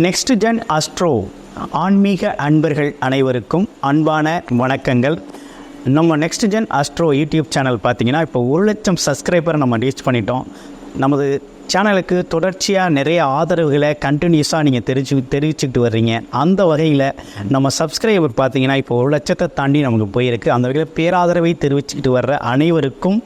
Next Gen astro ஆன்மீக அன்பர்கள் அனைவருக்கும் அன்பான வணக்கங்கள். நம்ம Next Gen Astro YouTube channel பார்த்தீங்கன்னா இப்போ 1 லட்சம் சப்ஸ்கிரைபரை நம்ம ரீச் பண்ணிட்டோம். நமது சேனலுக்கு தொடர்ச்சியாக நிறைய ஆதரவுகளை கண்டினியூஸாக நீங்கள் தெரிவிச்சுக்கிட்டு வர்றீங்க. அந்த வகையில் நம்ம சப்ஸ்கிரைபர் பார்த்தீங்கன்னா இப்போ 1 லட்சத்தை தாண்டி நமக்கு போயிருக்கு. அந்த வகையில் பேராதரவை தெரிவிச்சுக்கிட்டு வர்ற அனைவருக்கும்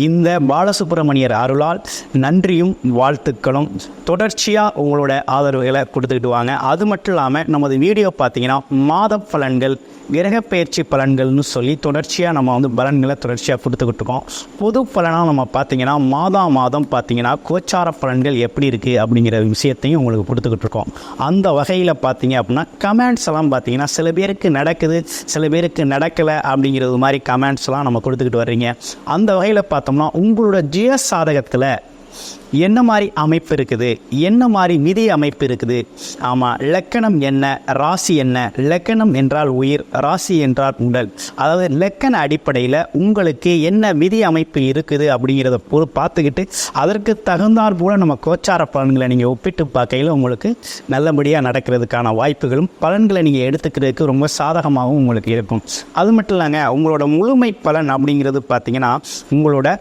இந்த பாலசுப்ரமணியர் அருளால் நன்றியும் வாழ்த்துக்களும். தொடர்ச்சியாக உங்களோட ஆதரவுகளை கொடுத்துக்கிட்டு வாங்க. அது மட்டும் இல்லாமல் நமது வீடியோ பார்த்தீங்கன்னா மாத பலன்கள், கிரகப்பெயர்ச்சி பலன்கள்னு சொல்லி தொடர்ச்சியாக நம்ம பலன்களை தொடர்ச்சியாக கொடுத்துக்கிட்டு இருக்கோம். பொது பலனாக நம்ம பார்த்தீங்கன்னா மாதம் பார்த்தீங்கன்னா கோச்சார பலன்கள் எப்படி இருக்குது அப்படிங்கிற விஷயத்தையும் உங்களுக்கு கொடுத்துக்கிட்டு இருக்கோம். அந்த வகையில் பார்த்தீங்க அப்படின்னா கமெண்ட்ஸ் எல்லாம் பார்த்தீங்கன்னா சில பேருக்கு நடக்குது, சில பேருக்கு நடக்கலை அப்படிங்கிறது மாதிரி கமெண்ட்ஸ்லாம் நம்ம கொடுத்துக்கிட்டு வர்றீங்க. அந்த வகையில் பார்த்தோம்னா உங்களோட ஜிய சாதகத்தில் என்ன மாதிரி அமைப்பு இருக்குது, என்ன மாதிரி விதி அமைப்பு இருக்குது, ஆமாம் லக்கணம் என்ன, ராசி என்ன, லக்கணம் என்றால் உயிர், ராசி என்றால் உடல், அதாவது லக்கண அடிப்படையில் உங்களுக்கு என்ன விதி அமைப்பு இருக்குது அப்படிங்கிறத பார்த்துக்கிட்டு அதற்கு தகுந்தாற் போல் நம்ம கோச்சார பலன்களை நீங்கள் ஒப்பிட்டு பார்க்கையில் உங்களுக்கு நல்லபடியாக நடக்கிறதுக்கான வாய்ப்புகளும் பலன்களை நீங்கள் எடுத்துக்கிறதுக்கு ரொம்ப சாதகமாகவும் உங்களுக்கு இருக்கும். அது மட்டும் இல்லைங்க, உங்களோட முழுமை பலன் அப்படிங்கிறது பார்த்தீங்கன்னா உங்களோட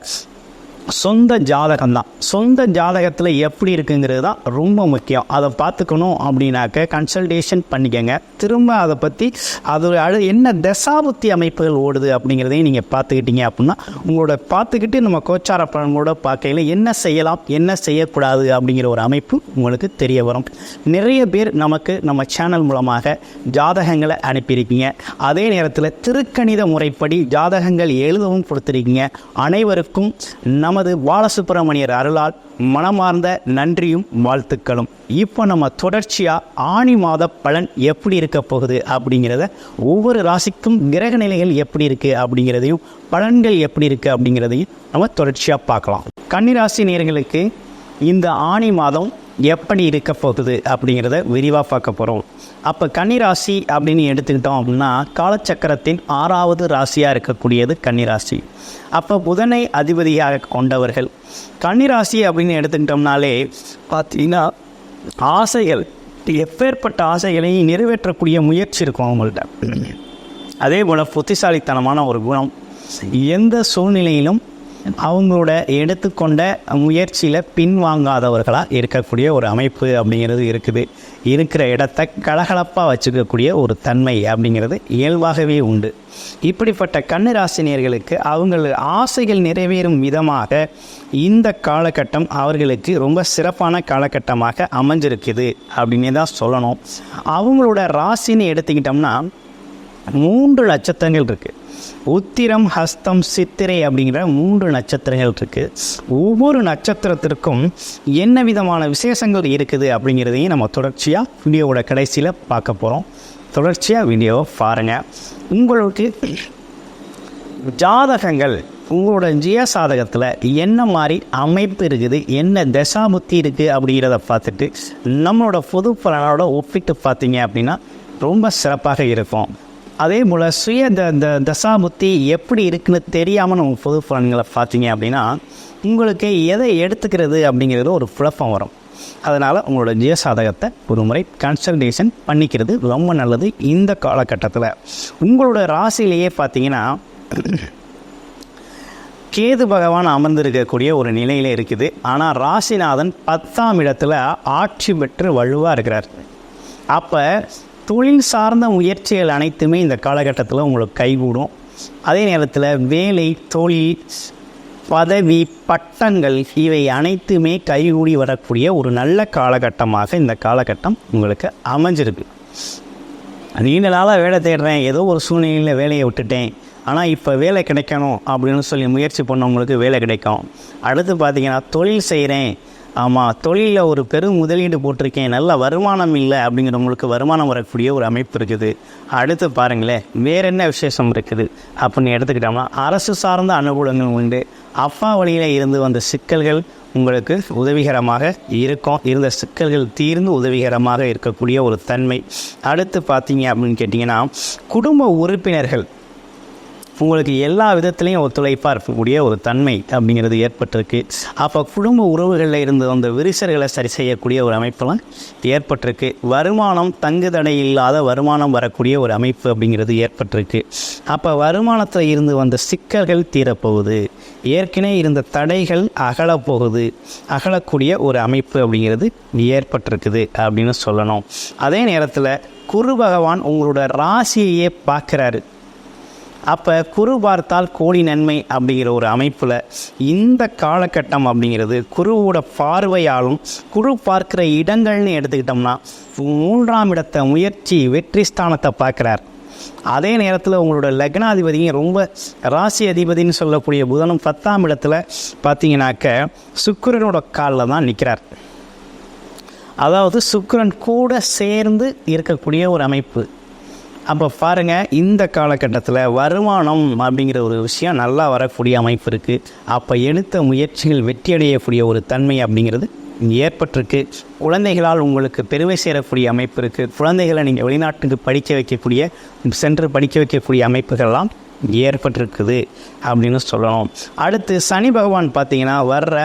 சொந்த ஜாதகம் தான். சொந்த ஜாதகத்தில் எப்படி இருக்குங்கிறது தான் ரொம்ப முக்கியம். அதை பார்த்துக்கணும் அப்படின்னாக்க கன்சல்டேஷன் பண்ணிக்கங்க. திரும்ப அதை பற்றி அது என்ன தசாபுத்தி அமைப்புகள் ஓடுது அப்படிங்கிறதையும் நீங்கள் பார்த்துக்கிட்டீங்க அப்படின்னா உங்களோட பார்த்துக்கிட்டு நம்ம கோச்சார பலன்களோட பார்க்கையில் என்ன செய்யலாம் என்ன செய்யக்கூடாது அப்படிங்கிற ஒரு அமைப்பு உங்களுக்கு தெரிய வரும். நிறைய பேர் நமக்கு நம்ம சேனல் மூலமாக ஜாதகங்களை அனுப்பியிருக்கீங்க. அதே நேரத்தில் திருக்கணித முறைப்படி ஜாதகங்கள் எழுதவும் கொடுத்துருக்கீங்க. அனைவருக்கும் நமது பாலசுப்ரமணியர் அருளால் மனமார்ந்த நன்றியும் வாழ்த்துக்களும். இப்போ நம்ம தொடர்ச்சியாக ஆனி மாத பலன் எப்படி இருக்க போகுது அப்படிங்கிறத, ஒவ்வொரு ராசிக்கும் கிரக நிலைகள் எப்படி இருக்குது அப்படிங்கிறதையும் பலன்கள் எப்படி இருக்குது அப்படிங்கிறதையும் நம்ம தொடர்ச்சியாக பார்க்கலாம். கன்னிராசி நேயர்களுக்கு இந்த ஆனி மாதம் எப்படி இருக்க போகுது அப்படிங்கிறத விரிவாக பார்க்க போகிறோம். அப்போ கன்னிராசி அப்படின்னு எடுத்துக்கிட்டோம் அப்படின்னா காலச்சக்கரத்தின் 6வது ராசியாக இருக்கக்கூடியது கன்னிராசி. அப்போ புதனை அதிபதியாக கொண்டவர்கள் கன்னிராசி அப்படின்னு எடுத்துக்கிட்டோம்னாலே பார்த்தீங்கன்னா ஆசைகள், எப்பேற்பட்ட ஆசைகளையும் நிறைவேற்றக்கூடிய முயற்சி இருக்கும் அவங்கள்ட்ட. அதே போல் புத்திசாலித்தனமான ஒரு குணம், எந்த சூழ்நிலையிலும் அவங்களோட எடுத்துக்கொண்ட முயற்சியில் பின்வாங்காதவர்களாக இருக்கக்கூடிய ஒரு அமைப்பு அப்படிங்கிறது இருக்குது. இருக்கிற இடத்த கலகலப்பாக வச்சுக்கக்கூடிய ஒரு தன்மை அப்படிங்கிறது இயல்பாகவே உண்டு. இப்படிப்பட்ட கன்னிராசினியர்களுக்கு அவங்கள் ஆசைகள் நிறைவேறும் விதமாக இந்த காலகட்டம் அவர்களுக்கு ரொம்ப சிறப்பான காலகட்டமாக அமைஞ்சிருக்குது அப்படின்னு தான் சொல்லணும். அவங்களோட ராசின்னு எடுத்துக்கிட்டோம்னா 3 நட்சத்திரங்கள் இருக்குது. உத்திரம், ஹஸ்தம், சித்திரை அப்படிங்கிற 3 நட்சத்திரங்கள் இருக்குது. ஒவ்வொரு நட்சத்திரத்திற்கும் என்ன விதமான விசேஷங்கள் இருக்குது அப்படிங்கிறதையும் நம்ம தொடர்ச்சியாக வீடியோவோட கடைசியில் பார்க்க போகிறோம். தொடர்ச்சியாக வீடியோவை பாருங்கள். உங்களுக்கு ஜாதகங்கள், உங்களோட ஜிய சாதகத்தில் என்ன மாதிரி அமைப்பு இருக்குது, என்ன தசாபுத்தி இருக்குது அப்படிங்கிறத பார்த்துட்டு நம்மளோட பொது பலனோட ஒப்பிட்டு பார்த்தீங்க அப்படின்னா ரொம்ப சிறப்பாக இருக்கும். அதே போல் சுய தசாபுத்தி எப்படி இருக்குன்னு தெரியாமல் நம்ம பொது பலன்களை பார்த்தீங்க அப்படின்னா உங்களுக்கு எதை எடுத்துக்கிறது அப்படிங்கிறது ஒரு குழப்பம் வரும். அதனால் உங்களோட ஜீவசாதகத்தை ஒரு முறை கன்சல்டேஷன் பண்ணிக்கிறது ரொம்ப நல்லது. இந்த காலகட்டத்தில் உங்களோட ராசியிலேயே பார்த்தீங்கன்னா கேது பகவான் அமர்ந்திருக்கக்கூடிய ஒரு நிலையில் இருக்குது. ஆனால் ராசிநாதன் 10ஆம் இடத்துல ஆட்சி பெற்று வலுவாக இருக்கிறார். அப்போ தொழில் சார்ந்த முயற்சிகள் அனைத்துமே இந்த காலகட்டத்தில் உங்களுக்கு கைகூடும். அதே நேரத்தில் வேலை, தொழில், பதவி, பட்டங்கள் இவை அனைத்துமே கைகூடி வரக்கூடிய ஒரு நல்ல காலகட்டமாக இந்த காலகட்டம் உங்களுக்கு அமைஞ்சிருக்கு. நீண்ட நாளாக வேலை தேடுறேன், ஏதோ ஒரு சூழ்நிலையில் வேலையை விட்டுட்டேன், ஆனால் இப்போ வேலை கிடைக்கணும் அப்படின்னு சொல்லி முயற்சி பண்ணவங்களுக்கு வேலை கிடைக்கும். அடுத்து பார்த்திங்கன்னா தொழில் செய்கிறேன், ஆமாம் தொழிலில் ஒரு பெரும் முதலீடு போட்டிருக்கேன், நல்ல வருமானம் இல்லை அப்படிங்கிறவங்களுக்கு வருமானம் வரக்கூடிய ஒரு அமைப்பு இருக்குது. அடுத்து பாருங்களேன் வேறு என்ன விசேஷம் இருக்குது அப்படின்னு எடுத்துக்கிட்டோம்னா அரசு சார்ந்த அனுகூலங்கள் உண்டு. அப்பா வழியில் இருந்து வந்த சிக்கல்கள் உங்களுக்கு உதவிகரமாக இருக்கும். இருந்த சிக்கல்கள் தீர்ந்து உதவிகரமாக இருக்கக்கூடிய ஒரு தன்மை. அடுத்து பார்த்தீங்க அப்படின்னு கேட்டிங்கன்னா குடும்ப உறுப்பினர்கள் உங்களுக்கு எல்லா விதத்துலேயும் ஒத்துழைப்பாக இருக்கக்கூடிய ஒரு தன்மை அப்படிங்கிறது ஏற்பட்டிருக்கு. அப்போ குடும்ப உறவுகளில் இருந்து வந்த விரிசல்களை சரி செய்யக்கூடிய ஒரு அமைப்பெல்லாம் ஏற்பட்டிருக்கு. வருமானம் தங்குதடை இல்லாத வருமானம் வரக்கூடிய ஒரு அமைப்பு அப்படிங்கிறது ஏற்பட்டிருக்கு. அப்போ வருமானத்தில் இருந்து வந்த சிக்கல்கள் தீரப்போகுது. ஏற்கனவே இருந்த தடைகள் அகலக்கூடிய ஒரு அமைப்பு அப்படிங்கிறது ஏற்பட்டிருக்குது அப்படின்னு சொல்லணும். அதே நேரத்தில் குரு பகவான் உங்களோட ராசியையே பார்க்குறாரு. அப்போ குரு பார்த்தால் கோடி நன்மை அப்படிங்கிற ஒரு அமைப்பில் இந்த காலகட்டம் அப்படிங்கிறது குருவோட பார்வையாலும் குரு பார்க்குற இடங்கள்னு எடுத்துக்கிட்டோம்னா 3ஆம் இடத்தை முயற்சி வெற்றி ஸ்தானத்தை பார்க்குறார். அதே நேரத்தில் உங்களோட லக்னாதிபதியும் ரொம்ப ராசி அதிபதினு சொல்லக்கூடிய புதனும் 10ஆம் இடத்துல பார்த்தீங்கன்னாக்க சுக்கிரனோட காலில் தான் நிற்கிறார். அதாவது சுக்கிரன் கூட சேர்ந்து இருக்கக்கூடிய ஒரு அமைப்பு. அப்போ பாருங்கள், இந்த காலகட்டத்தில் வருமானம் அப்படிங்கிற ஒரு விஷயம் நல்லா வரக்கூடிய அமைப்பு இருக்குது. அப்போ எடுத்த முயற்சிகள் வெற்றியடையக்கூடிய ஒரு தன்மை அப்படிங்கிறது ஏற்பட்டிருக்கு. குழந்தைகளால் உங்களுக்கு பெருமை சேரக்கூடிய அமைப்பு இருக்குது. குழந்தைகளை நீங்கள் வெளிநாட்டுக்கு சென்று படிக்க வைக்கக்கூடிய அமைப்புகள்லாம் ஏற்பட்டிருக்குது அப்படின்னு சொல்லணும். அடுத்து சனி பகவான் பார்த்தீங்கன்னா வர்ற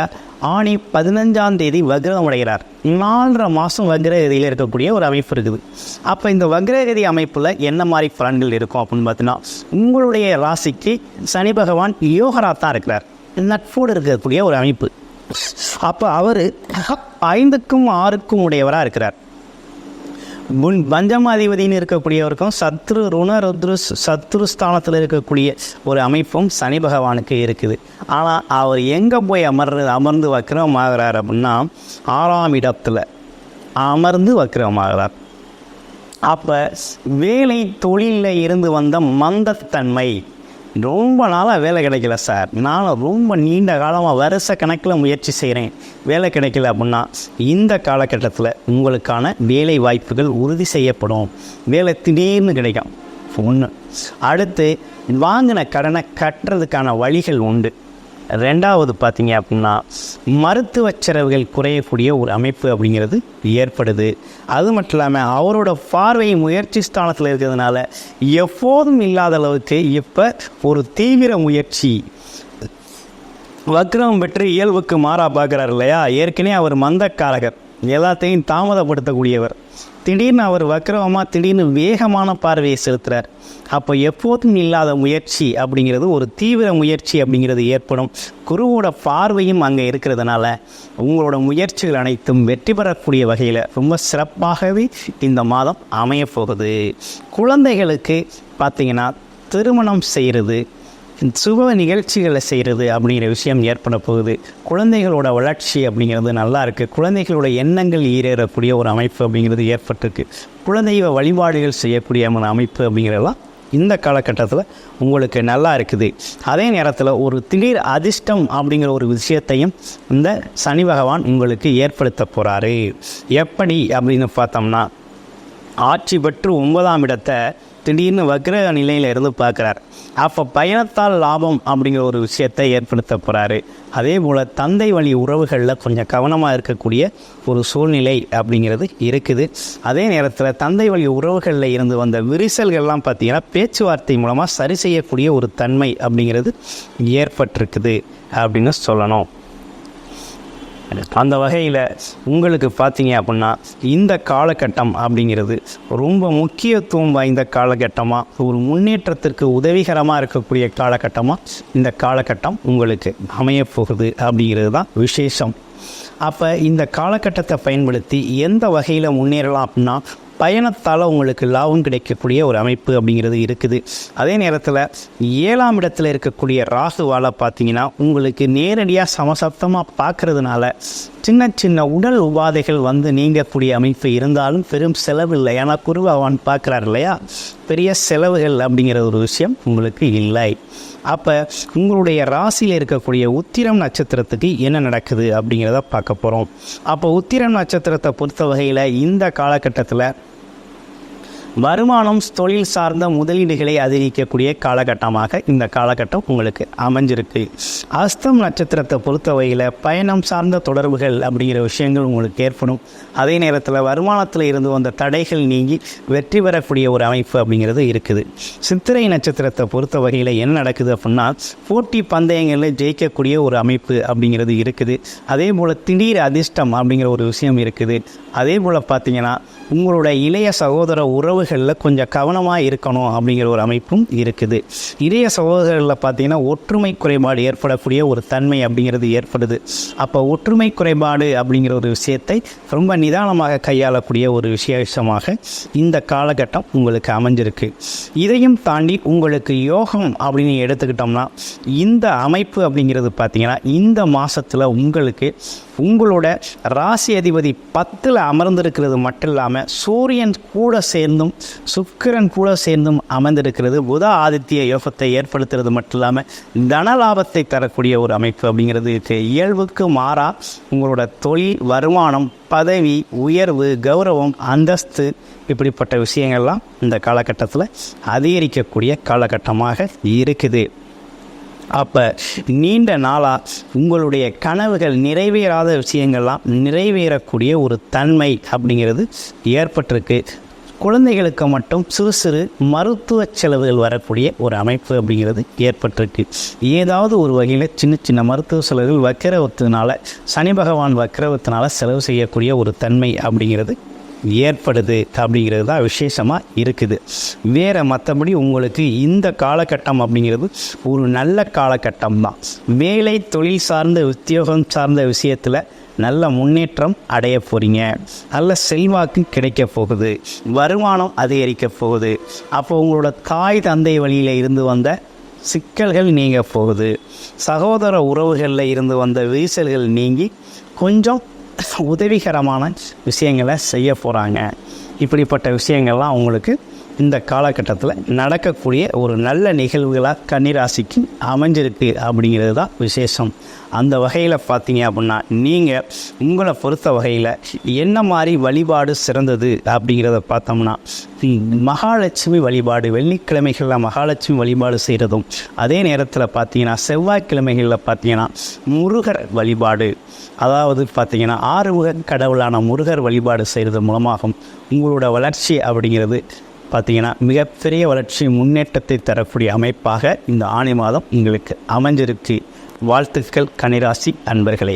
ஆணி 15ஆம் தேதி வக்ரம் அடைகிறார். 4.5 மாதம் வக்ரகதியில் இருக்கக்கூடிய ஒரு அமைப்பு இருக்குது. அப்போ இந்த வக்ரகதி அமைப்பில் என்ன மாதிரி பலன்கள் இருக்கும் அப்படின்னு பார்த்தீங்கன்னா, உங்களுடைய ராசிக்கு சனி பகவான் யோகராத்தான் இருக்கிறார், நட்போடு இருக்கக்கூடிய ஒரு அமைப்பு. அப்போ அவர் 5க்கும் 6க்கும் உடையவராக இருக்கிறார். பஞ்சமாதிபதினு இருக்கக்கூடியவருக்கும் சத்ரு ஸ்தானத்தில் இருக்கக்கூடிய ஒரு அமைப்பும் சனி பகவானுக்கு இருக்குது. ஆனால் அவர் எங்கே போய் அமர்ந்து வக்ரமாகிறார் அப்படின்னா 6ஆம் இடத்துல அமர்ந்து வக்ரமாகிறார். அப்போ வேலை தொழிலில் இருந்து வந்த மந்தத்தன்மை, ரொம்ப நாளாக வேலை கிடைக்கல சார், நான் ரொம்ப நீண்ட காலமாக வருஷ கணக்கில் முயற்சி செய்கிறேன், வேலை கிடைக்கல அப்படின்னா இந்த காலகட்டத்தில் உங்களுக்கான வேலை வாய்ப்புகள் உறுதி செய்யப்படும். வேலை திடீர்னு கிடைக்கும் ஒன்று. அடுத்து வாங்கின கடனை கட்டுறதுக்கான வழிகள் உண்டு. 2வது பார்த்தீங்க அப்படின்னா மருத்துவ செலவுகள் குறையக்கூடிய ஒரு அமைப்பு அப்படிங்கிறது ஏற்படுது. அது மட்டும் இல்லாமல் அவரோட பார்வை முயற்சி ஸ்தானத்தில் இருக்கிறதுனால எப்போதும் இல்லாத அளவுக்கு இப்போ ஒரு தீவிர முயற்சி, வக்ரம் பெற்று இயல்புக்கு மாறா பார்க்குறாரு இல்லையா. ஏற்கனவே அவர் மந்தக்காரகர், எல்லாத்தையும் தாமதப்படுத்தக்கூடியவர். திடீர்னு அவர் வக்ரமாக திடீர்னு வேகமான பார்வையை செலுத்துகிறார். அப்போ எப்போதும் இல்லாத முயற்சி அப்படிங்கிறது ஒரு தீவிர முயற்சி அப்படிங்கிறது ஏற்படும். குருவோட பார்வையும் அங்கே இருக்கிறதுனால உங்களோட முயற்சிகள் அனைத்தும் வெற்றி பெறக்கூடிய வகையில் ரொம்ப சிறப்பாகவே இந்த மாதம் அமையப்போகுது. குழந்தைகளுக்கு பார்த்திங்கன்னா திருமணம் செய்கிறது, சுப நிகழ்ச்சிகளை செய்கிறது அப்படிங்கிற விஷயம் ஏற்பட போகுது. குழந்தைகளோட வளர்ச்சி அப்படிங்கிறது நல்லா இருக்குது. குழந்தைகளோட எண்ணங்கள் ஈரேறக்கூடிய ஒரு அமைப்பு அப்படிங்கிறது ஏற்பட்டிருக்கு. குலதெய்வ வழிபாடுகள் செய்யக்கூடிய அமைப்பு அப்படிங்கிறதெல்லாம் இந்த காலகட்டத்தில் உங்களுக்கு நல்லா இருக்குது. அதே நேரத்தில் ஒரு திடீர் அதிர்ஷ்டம் அப்படிங்கிற ஒரு விஷயத்தையும் இந்த சனி பகவான் உங்களுக்கு ஏற்படுத்த போகிறாரு. எப்படி அப்படின்னு பார்த்தோம்னா, ஆட்சி பெற்று 9ஆம் இடத்தை திடீர்னு வக்ர நிலையில் இருந்து பார்க்குறார். அப்போ பயணத்தால் லாபம் அப்படிங்கிற ஒரு விஷயத்தை ஏற்படுத்த போகிறாரு. அதே போல் தந்தை வழி உறவுகளில் கொஞ்சம் கவனமாக இருக்கக்கூடிய ஒரு சூழ்நிலை அப்படிங்கிறது இருக்குது. அதே நேரத்தில் தந்தை வழி உறவுகளில் இருந்து வந்த விரிசல்கள்லாம் பார்த்திங்கன்னா பேச்சுவார்த்தை மூலமாக சரி செய்யக்கூடிய ஒரு தன்மை அப்படிங்கிறது ஏற்பட்டிருக்குது அப்படின்னு சொல்லணும். அந்த வகையில் உங்களுக்கு பார்த்தீங்க அப்படின்னா இந்த காலகட்டம் அப்படிங்கிறது ரொம்ப முக்கியத்துவம் வாய்ந்த காலகட்டமாக, ஒரு முன்னேற்றத்திற்கு உதவிகரமாக இருக்கக்கூடிய காலகட்டமாக இந்த காலகட்டம் உங்களுக்கு அமையப்போகுது அப்படிங்கிறது தான் விசேஷம். அப்போ இந்த காலகட்டத்தை பயன்படுத்தி எந்த வகையில் முன்னேறலாம் அப்படின்னா, பயணத்தால் உங்களுக்கு லாபம் கிடைக்கக்கூடிய ஒரு அமைப்பு அப்படிங்கிறது இருக்குது. அதே நேரத்தில் 7ஆம் இடத்துல இருக்கக்கூடிய ராகுவால் பார்த்தீங்கன்னா உங்களுக்கு நேரடியாக சமசப்தமாக பார்க்கறதுனால சின்ன சின்ன உடல் உபாதைகள் வந்து நீங்கக்கூடிய அமைப்பு இருந்தாலும் பெரும் செலவு இல்லை. ஏன்னா குருவான் பார்க்குறாரு இல்லையா, பெரிய செலவுகள் அப்படிங்கிற ஒரு விஷயம் உங்களுக்கு இல்லை. அப்போ உங்களுடைய ராசியில் இருக்கக்கூடிய உத்திரம் நட்சத்திரத்துக்கு என்ன நடக்குது அப்படிங்கிறத பார்க்க போகிறோம். அப்போ உத்திரம் நட்சத்திரத்தை பொறுத்த வகையில் இந்த காலகட்டத்தில் வருமானம், தொழில் சார்ந்த முதலீடுகளை அதிகரிக்கக்கூடிய காலகட்டமாக இந்த காலகட்டம் உங்களுக்கு அமைஞ்சிருக்கு. அஸ்தம் நட்சத்திரத்தை பொறுத்தவரையில் பயணம் சார்ந்த தொடர்புகள் அப்படிங்கிற விஷயங்கள் உங்களுக்கு ஏற்படும். அதே நேரத்தில் வருமானத்தில் இருந்து வந்த தடைகள் நீங்கி வெற்றி பெறக்கூடிய ஒரு அமைப்பு அப்படிங்கிறது இருக்குது. சித்திரை நட்சத்திரத்தை பொறுத்த வகையில் என்ன நடக்குது அப்படின்னா, போட்டி பந்தயங்களில் ஜெயிக்கக்கூடிய ஒரு அமைப்பு அப்படிங்கிறது இருக்குது. அதே போல் திடீர் அதிர்ஷ்டம் அப்படிங்கிற ஒரு விஷயம் இருக்குது. அதே போல் பார்த்தீங்கன்னா உங்களுடைய இளைய சகோதர உறவுகளில் கொஞ்சம் கவனமாக இருக்கணும் அப்படிங்கிற ஒரு அமைப்பும் இருக்குது. இளைய சகோதரர்களில் பார்த்தீங்கன்னா ஒற்றுமை குறைபாடு ஏற்படக்கூடிய ஒரு தன்மை அப்படிங்கிறது ஏற்படுது. அப்போ ஒற்றுமை குறைபாடு அப்படிங்கிற ஒரு விஷயத்தை ரொம்ப நிதானமாக கையாளக்கூடிய ஒரு விசேஷமாக இந்த காலகட்டம் உங்களுக்கு அமைஞ்சிருக்கு. இதையும் தாண்டி உங்களுக்கு யோகம் அப்படின்னு எடுத்துக்கிட்டோம்னா, இந்த அமைப்பு அப்படிங்கிறது பார்த்தீங்கன்னா இந்த மாதத்தில் உங்களுக்கு உங்களோட ராசி அதிபதி 10ல் அமர்ந்திருக்கிறது மட்டும் இல்லாமல் சூரியன் கூட சேர்ந்தும் சுக்கிரன் கூட சேர்ந்தும் அமர்ந்திருக்கிறது புத ஆதித்ய யோகத்தை ஏற்படுத்துறது மட்டும் இல்லாமல் தனலாபத்தை தரக்கூடிய ஒரு அமைப்பு அப்படிங்கிறது இருக்குது. இயல்புக்கு மாறா உங்களோட தொழில், வருமானம், பதவி உயர்வு, கௌரவம், அந்தஸ்து இப்படிப்பட்ட விஷயங்கள்லாம் இந்த காலகட்டத்தில் அதிகரிக்கக்கூடிய காலகட்டமாக இருக்குது. அப்போ நீண்ட நாளாக உங்களுடைய கனவுகள் நிறைவேறாத விஷயங்கள்லாம் நிறைவேறக்கூடிய ஒரு தன்மை அப்படிங்கிறது ஏற்பட்டிருக்கு. குழந்தைகளுக்கு மட்டும் சிறு சிறு மருத்துவ செலவுகள் வரக்கூடிய ஒரு அமைப்பு அப்படிங்கிறது ஏற்பட்டிருக்கு. ஏதாவது ஒரு வகையில் சின்ன சின்ன மருத்துவ செலவுகள் வக்கிரவத்தினால, சனி பகவான் வக்கிரவத்தினால செலவு செய்யக்கூடிய ஒரு தன்மை அப்படிங்கிறது ஏற்படுது அப்படிங்கிறது தான் விசேஷமாக இருக்குது. வேறு மற்றபடி உங்களுக்கு இந்த காலகட்டம் அப்படிங்கிறது ஒரு நல்ல காலகட்டம் தான். வேலை, தொழில் சார்ந்த, உத்தியோகம் சார்ந்த விஷயத்தில் நல்ல முன்னேற்றம் அடைய போகிறீங்க. நல்ல செல்வாக்கு கிடைக்க போகுது. வருமானம் அதிகரிக்க போகுது. அப்போ உங்களோட தாய் தந்தை வழியில் இருந்து வந்த சிக்கல்கள் நீங்க போகுது. சகோதர உறவுகளில் இருந்து வந்த விரிசல்கள் நீங்கி கொஞ்சம் உதவிகரமான விஷயங்களை செய்ய போகிறாங்க. இப்படிப்பட்ட விஷயங்கள்லாம் உங்களுக்கு இந்த காலகட்டத்தில் நடக்கக்கூடிய ஒரு நல்ல நிகழ்வுகளாக கன்னிராசிக்கு அமைஞ்சிருக்கு அப்படிங்கிறது தான் விசேஷம். அந்த வகையில் பார்த்தீங்க அப்படின்னா நீங்கள் உங்களை பொறுத்த வகையில் என்ன மாதிரி வழிபாடு சிறந்தது அப்படிங்கிறத பார்த்தோம்னா, மகாலட்சுமி வழிபாடு, வெள்ளிக்கிழமைகளில் மகாலட்சுமி வழிபாடு செய்கிறதும், அதே நேரத்தில் பார்த்தீங்கன்னா செவ்வாய்க்கிழமைகளில் பார்த்தீங்கன்னா முருகர் வழிபாடு, அதாவது பார்த்தீங்கன்னா ஆறுமுக கடவுளான முருகர் வழிபாடு செய்கிறது மூலமாகும் உங்களோட வளர்ச்சி அப்படிங்கிறது பார்த்தீங்கன்னா மிகப்பெரிய வளர்ச்சி, முன்னேற்றத்தை தரக்கூடிய அமைப்பாக இந்த ஆணி மாதம் உங்களுக்கு அமைஞ்சிருக்கு. வாழ்த்துக்கள் கன்னிராசி அன்பர்களே.